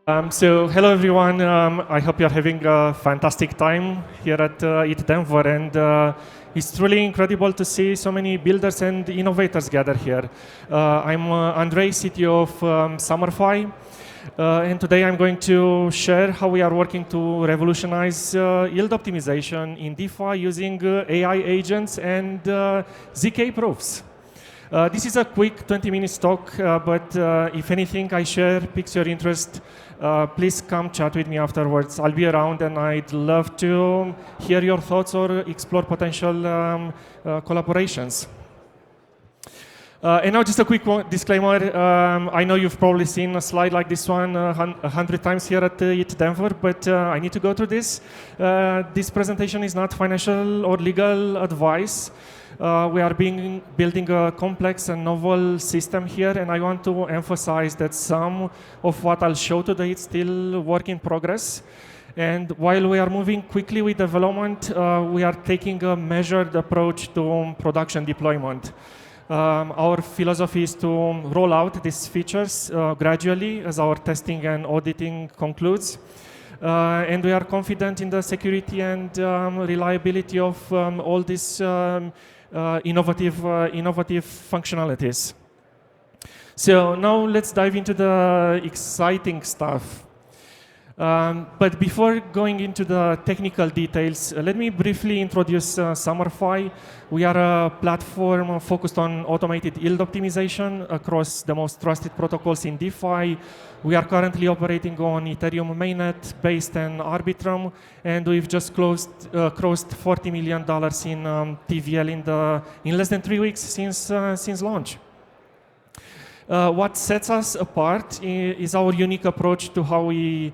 So hello everyone. I hope you're having a fantastic time here at ETHDenver, and it's truly incredible to see so many builders and innovators gather here. I'm Andrei, CTO of Summerfi, and today I'm going to share how we are working to revolutionize yield optimization in DeFi using AI agents and ZK proofs. This is a quick 20-minute talk, but if anything I share piques your interest, please come chat with me afterwards. I'll be around and I'd love to hear your thoughts or explore potential collaborations. And now just a quick disclaimer. I know you've probably seen a slide like this one 100 times here at ETHDenver, but I need to go through this. This presentation is not financial or legal advice. We are building a complex and novel system here, and I want to emphasize that some of what I'll show today is still work in progress. And while we are moving quickly with development, we are taking a measured approach to production deployment. Our philosophy is to roll out these features gradually as our testing and auditing concludes. And we are confident in the security and reliability of all these innovative functionalities. So now let's dive into the exciting stuff. But before going into the technical details, let me briefly introduce Summerfi. We are a platform focused on automated yield optimization across the most trusted protocols in DeFi. We are currently operating on Ethereum mainnet, based on Arbitrum, and we've just crossed $40 million in TVL in less than 3 weeks since launch. What sets us apart is our unique approach to how we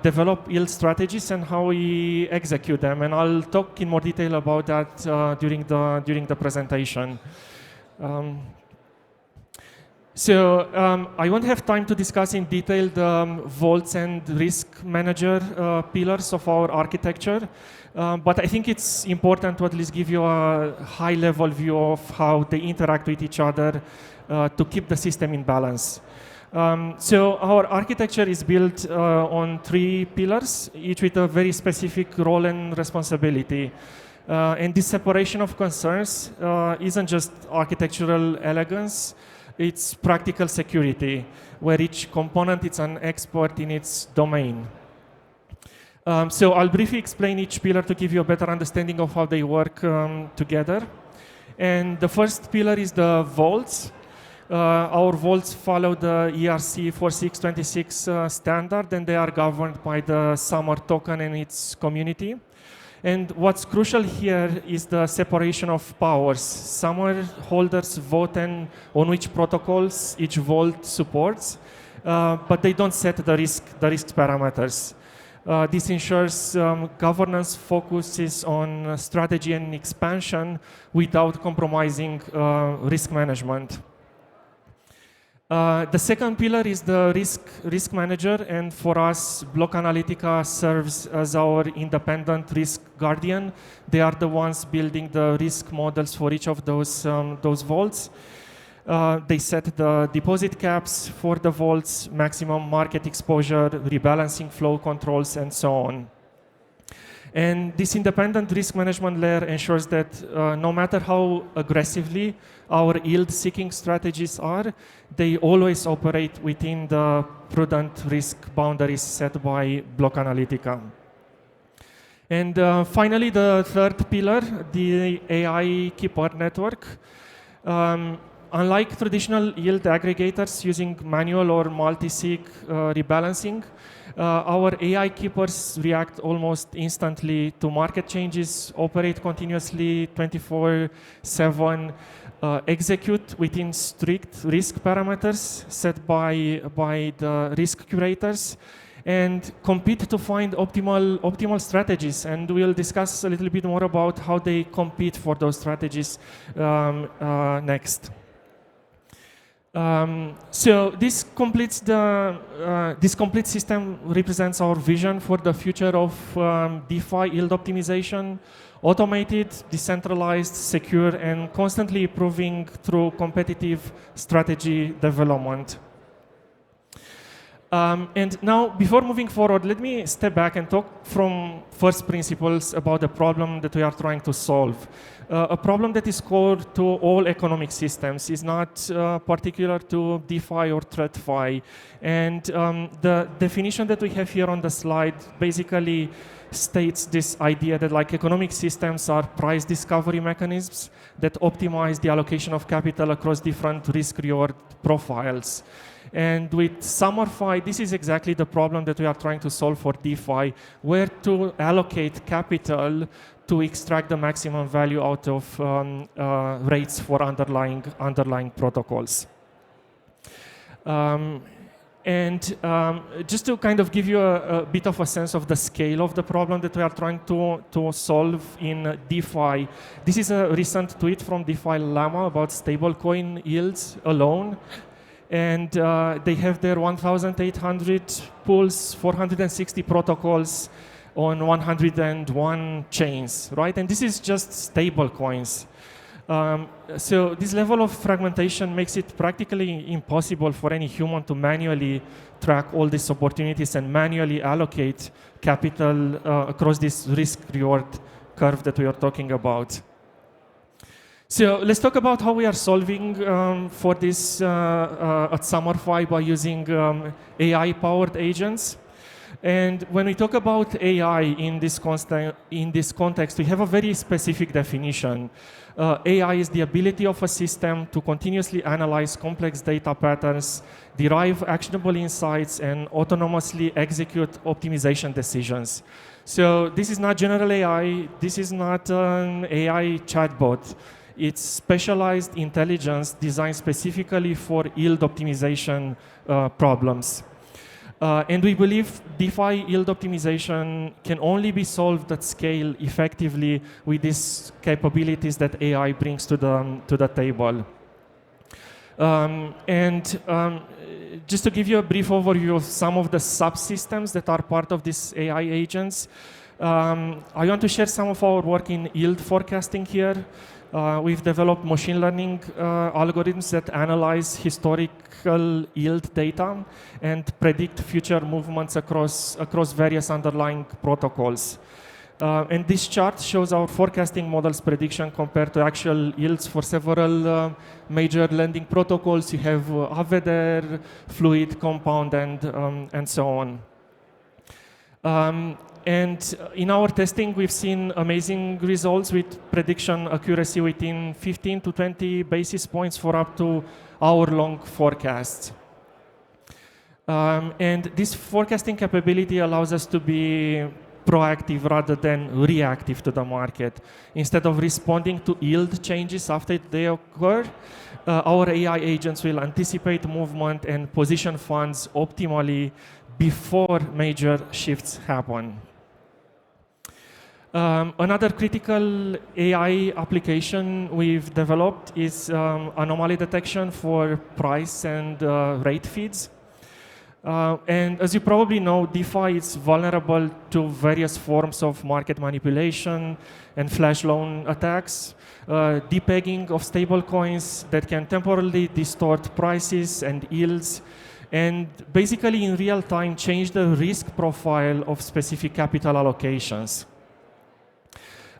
develop yield strategies and how we execute them, and I'll talk in more detail about that during the presentation. I won't have time to discuss in detail the vaults and risk manager pillars of our architecture, but I think it's important to at least give you a high-level view of how they interact with each other to keep the system in balance. So our architecture is built on 3 pillars, each with a very specific role and responsibility. And this separation of concerns isn't just architectural elegance, it's practical security, where each component is an expert in its domain. So I'll briefly explain each pillar to give you a better understanding of how they work together. And the first pillar is the vaults. Our vaults follow the ERC 4626 standard, and they are governed by the Summer token and its community. And what's crucial here is the separation of powers. Summer holders vote on which protocols each vault supports, but they don't set the risk parameters. This ensures governance focuses on strategy and expansion without compromising risk management. The second pillar is the risk manager, and for us, Block Analytica serves as our independent risk guardian. They are the ones building the risk models for each of those vaults. They set the deposit caps for the vaults, maximum market exposure, rebalancing flow controls, and so on. And this independent risk management layer ensures that no matter how aggressively our yield-seeking strategies are, they always operate within the prudent risk boundaries set by Block Analytica. And finally, the third pillar, the AI Keeper Network. Unlike traditional yield aggregators using manual or multi-sig rebalancing, our AI keepers react almost instantly to market changes, operate continuously 24/7, execute within strict risk parameters set by the risk curators, and compete to find optimal strategies. And we'll discuss a little bit more about how they compete for those strategies next. So this complete system represents our vision for the future of DeFi yield optimization, automated, decentralized, secure, and constantly improving through competitive strategy development. And now, before moving forward, let me step back and talk from first principles about the problem that we are trying to solve. A problem that is core to all economic systems, is not particular to DeFi or TradFi. And the definition that we have here on the slide basically states this idea that like economic systems are price discovery mechanisms that optimize the allocation of capital across different risk-reward profiles. And with Summerfi, this is exactly the problem that we are trying to solve for DeFi, where to allocate capital to extract the maximum value out of rates for underlying protocols. Just to kind of give you a bit of a sense of the scale of the problem that we are trying to solve in DeFi, this is a recent tweet from DeFi Llama about stablecoin yields alone. And they have their 1,800 pools, 460 protocols on 101 chains, right? And this is just stable coins. So this level of fragmentation makes it practically impossible for any human to manually track all these opportunities and manually allocate capital across this risk-reward curve that we are talking about. So let's talk about how we are solving for this at Summerfi by using AI-powered agents. And when we talk about AI in this context, we have a very specific definition. AI is the ability of a system to continuously analyze complex data patterns, derive actionable insights, and autonomously execute optimization decisions. So this is not general AI. This is not an AI chatbot. It's specialized intelligence designed specifically for yield optimization problems. And we believe DeFi yield optimization can only be solved at scale effectively with these capabilities that AI brings to the table. Just to give you a brief overview of some of the subsystems that are part of these AI agents, I want to share some of our work in yield forecasting here. We've developed machine learning algorithms that analyze historical yield data and predict future movements across various underlying protocols. And this chart shows our forecasting model's prediction compared to actual yields for several major lending protocols. You have Aveder, Fluid, Compound, and so on. And in our testing, we've seen amazing results with prediction accuracy within 15 to 20 basis points for up to hour-long forecasts. And this forecasting capability allows us to be proactive rather than reactive to the market. Instead of responding to yield changes after they occur, our AI agents will anticipate movement and position funds optimally before major shifts happen. Another critical AI application we've developed is anomaly detection for price and rate feeds. And as you probably know, DeFi is vulnerable to various forms of market manipulation and flash loan attacks, depegging of stablecoins that can temporarily distort prices and yields, and basically in real time change the risk profile of specific capital allocations.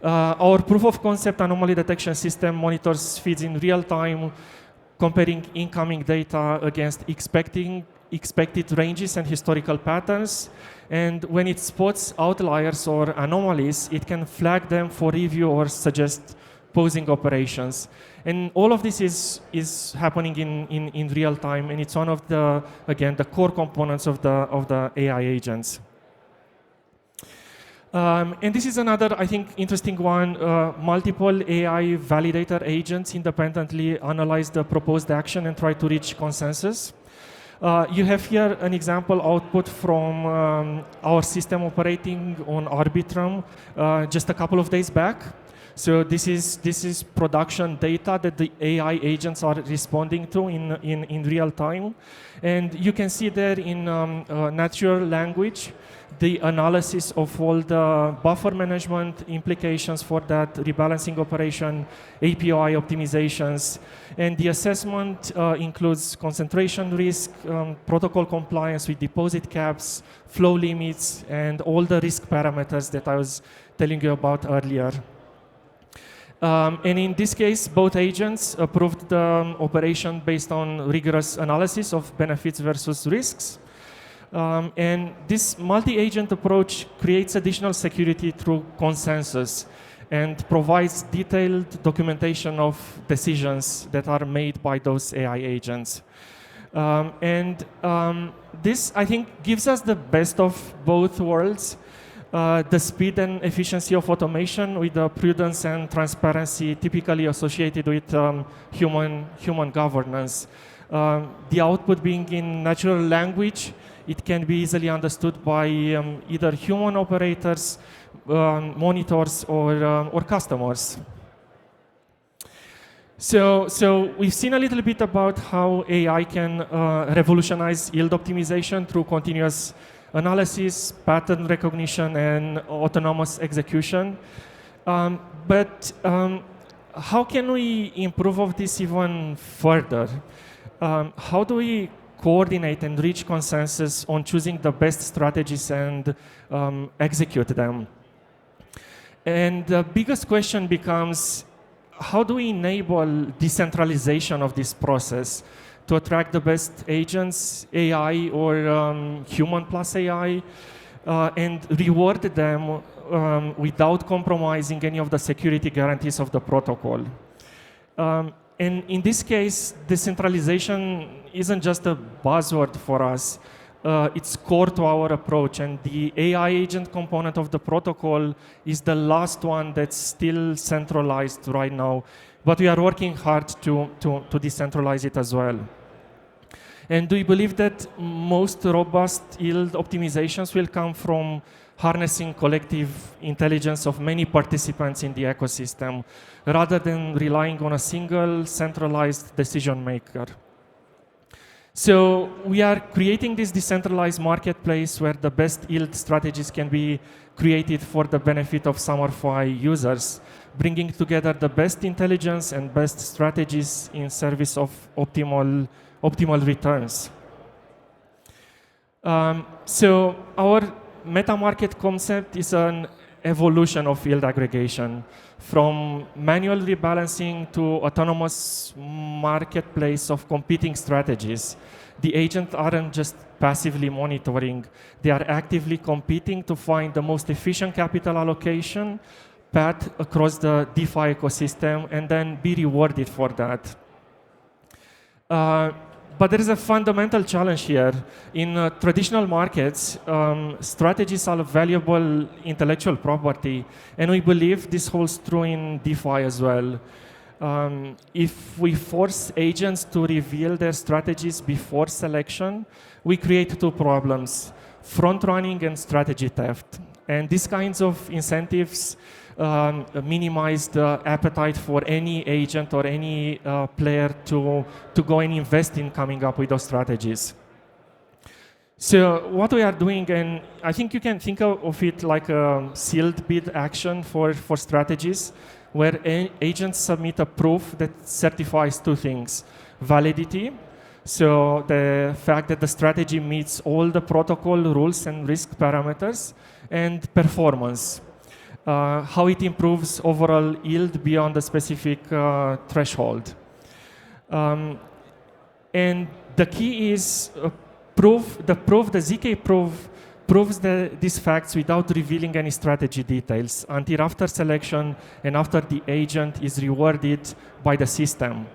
Our proof of concept anomaly detection system monitors feeds in real time, comparing incoming data against expected ranges and historical patterns. And when it spots outliers or anomalies, it can flag them for review or suggest posing operations. And all of this is happening in real time, and it's one of the core components of the AI agents. And this is another, I think, interesting one. Multiple AI validator agents independently analyze the proposed action and try to reach consensus. You have here an example output from our system operating on Arbitrum just a couple of days back. So this is production data that the AI agents are responding to in real time. And you can see there in natural language, the analysis of all the buffer management implications for that rebalancing operation, API optimizations, and the assessment includes concentration risk, protocol compliance with deposit caps, flow limits, and all the risk parameters that I was telling you about earlier. And in this case, both agents approved the operation based on rigorous analysis of benefits versus risks. And this multi-agent approach creates additional security through consensus and provides detailed documentation of decisions that are made by those AI agents. This, I think, gives us the best of both worlds, the speed and efficiency of automation with the prudence and transparency typically associated with human governance. The output being in natural language, it can be easily understood by either human operators, monitors, or customers. So we've seen a little bit about how AI can revolutionize yield optimization through continuous analysis, pattern recognition, and autonomous execution. But how can we improve of this even further? How do we coordinate and reach consensus on choosing the best strategies and execute them? And the biggest question becomes, how do we enable decentralization of this process to attract the best agents, AI or human plus AI, and reward them without compromising any of the security guarantees of the protocol? And in this case, decentralization isn't just a buzzword for us. It's core to our approach, and the AI agent component of the protocol is the last one that's still centralized right now, but we are working hard to decentralize it as well. And we believe that most robust yield optimizations will come from harnessing collective intelligence of many participants in the ecosystem, rather than relying on a single centralized decision maker. So we are creating this decentralized marketplace where the best yield strategies can be created for the benefit of Summerfi users, bringing together the best intelligence and best strategies in service of optimal returns. So our meta market concept is an evolution of yield aggregation, from manual rebalancing to autonomous marketplace of competing strategies. The agents aren't just passively monitoring, they are actively competing to find the most efficient capital allocation path across the DeFi ecosystem and then be rewarded for that. But there is a fundamental challenge here. In traditional markets, strategies are valuable intellectual property, and we believe this holds true in DeFi as well. If we force agents to reveal their strategies before selection, we create two problems: front-running and strategy theft. And these kinds of incentives minimize the appetite for any agent or any player to go and invest in coming up with those strategies. So what we are doing, and I think you can think of it like a sealed bid action for strategies, where agents submit a proof that certifies two things: validity, so the fact that the strategy meets all the protocol rules and risk parameters, and performance, how it improves overall yield beyond a specific threshold. And the key is the ZK proof proves these facts without revealing any strategy details until after selection and after the agent is rewarded by the system.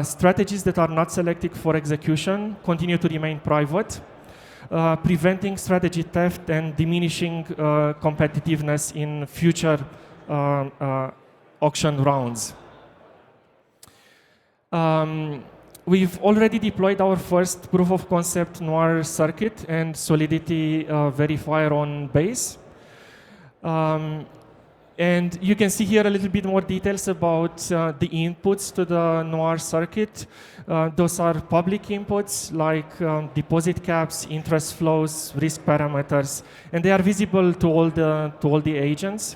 Strategies that are not selected for execution continue to remain private, preventing strategy theft and diminishing competitiveness in future auction rounds. We've already deployed our first proof of concept Noir circuit and Solidity verifier on Base. And you can see here a little bit more details about the inputs to the Noir circuit. Those are public inputs like deposit caps, interest flows, risk parameters, and they are visible to all the agents.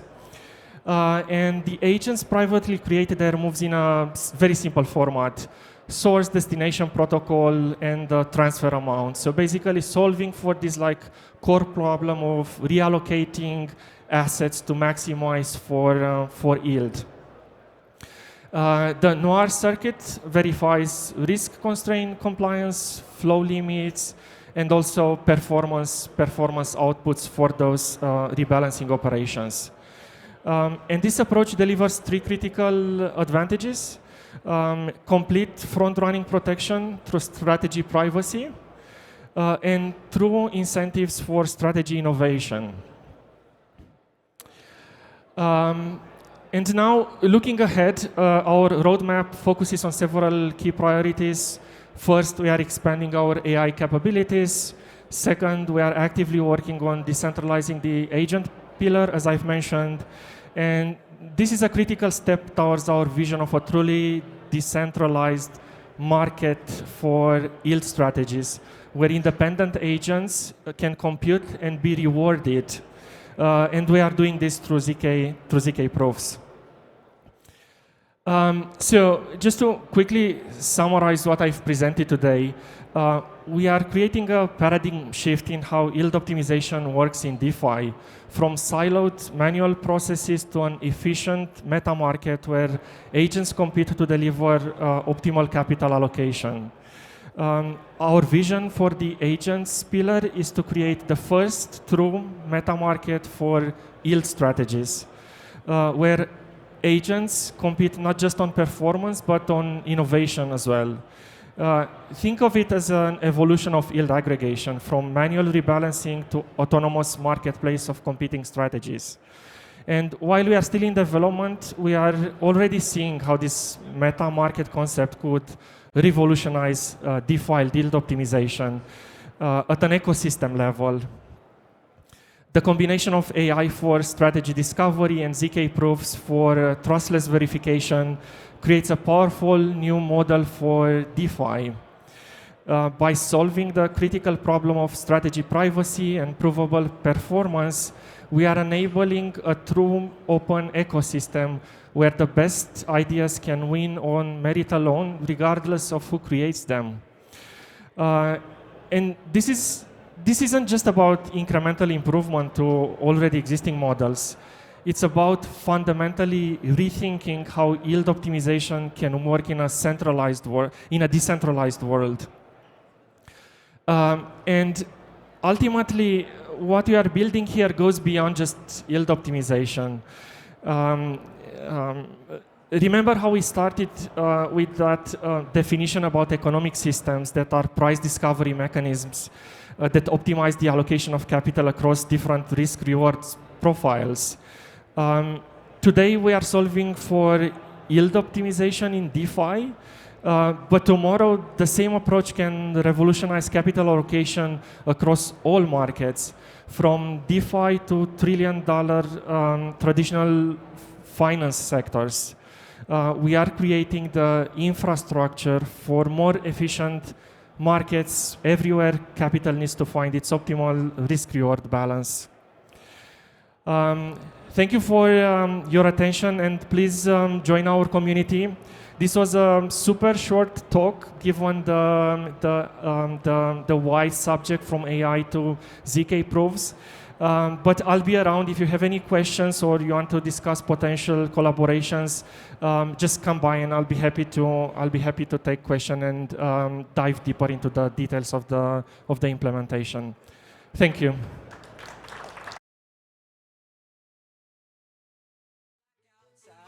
And the agents privately created their moves in a very simple format: source, destination, protocol, and the transfer amount. So basically solving for this like core problem of reallocating assets to maximize for yield. The Noir circuit verifies risk constraint compliance, flow limits, and also performance outputs for those rebalancing operations. And this approach delivers three critical advantages: complete front-running protection through strategy privacy, and true incentives for strategy innovation. And now, looking ahead, our roadmap focuses on several key priorities. First, we are expanding our AI capabilities. Second, we are actively working on decentralizing the agent pillar, as I've mentioned. And this is a critical step towards our vision of a truly decentralized market for yield strategies, where independent agents can compute and be rewarded. And we are doing this through ZK proofs. So just to quickly summarize what I've presented today, we are creating a paradigm shift in how yield optimization works in DeFi, from siloed manual processes to an efficient meta market where agents compete to deliver optimal capital allocation. Our vision for the agents pillar is to create the first true meta market for yield strategies, where agents compete not just on performance, but on innovation as well. Think of it as an evolution of yield aggregation, from manual rebalancing to autonomous marketplace of competing strategies. And while we are still in development, we are already seeing how this meta market concept could revolutionize DeFi yield optimization at an ecosystem level. The combination of AI for strategy discovery and ZK proofs for trustless verification creates a powerful new model for DeFi. By solving the critical problem of strategy privacy and provable performance, we are enabling a true open ecosystem where the best ideas can win on merit alone, regardless of who creates them. And this isn't just about incremental improvement to already existing models. It's about fundamentally rethinking how yield optimization can work in a decentralized world. And ultimately, what we are building here goes beyond just yield optimization. Remember how we started with that definition about economic systems that are price discovery mechanisms that optimize the allocation of capital across different risk-reward profiles. Today, we are solving for yield optimization in DeFi, but tomorrow, the same approach can revolutionize capital allocation across all markets, from DeFi to trillion-dollar traditional finance sectors. We are creating the infrastructure for more efficient markets everywhere capital needs to find its optimal risk-reward balance. Thank you for your attention, and please join our community. This was a super short talk, given the wide subject from AI to ZK proofs. But I'll be around if you have any questions or you want to discuss potential collaborations. Just come by, and I'll be happy to take question and dive deeper into the details of the implementation. Thank you.